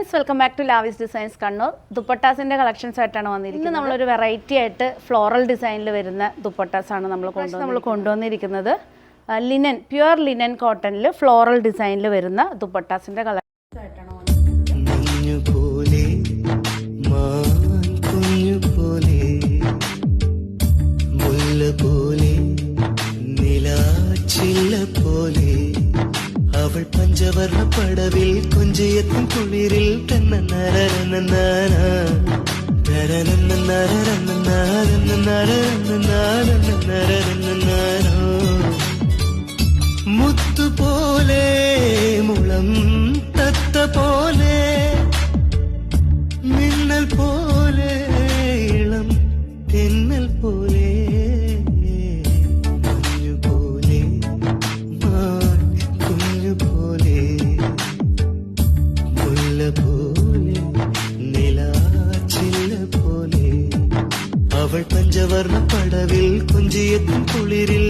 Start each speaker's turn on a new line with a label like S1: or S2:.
S1: Friends, welcome back to Lavis designs Kannur. ദുപ്പട്ടാസിൻ്റെ collections ആയിട്ടാണ് വന്നിരിക്കുന്നത്. നമ്മളൊരു വെറൈറ്റി ആയിട്ട് ഫ്ലോറൽ ഡിസൈനിൽ വരുന്ന ദുപ്പട്ടാസാണ് നമ്മൾ കൊണ്ടുവന്നിരിക്കുന്നത്. ലിനൻ, പ്യുവർ ലിനൻ കോട്ടണിൽ ഫ്ലോറൽ ഡിസൈനിൽ വരുന്ന ദുപ്പട്ടാസിൻ്റെ കളക്ഷൻസ് ആയിട്ടാണ്
S2: അവൾ പഞ്ചവർണ്ണ പടവിൽ കൊഞ്ചയത്തിൻ കുളിരിൽ മുത്തുപോലെ മുളം തത്ത പോലെ മിന്നൽ പോലെ ഇളം തെന്നൽ പോലെ അവൾ പഞ്ചവർണ്ണ പടവിൽ കൊഞ്ചിയെത്തും കുളിരിൽ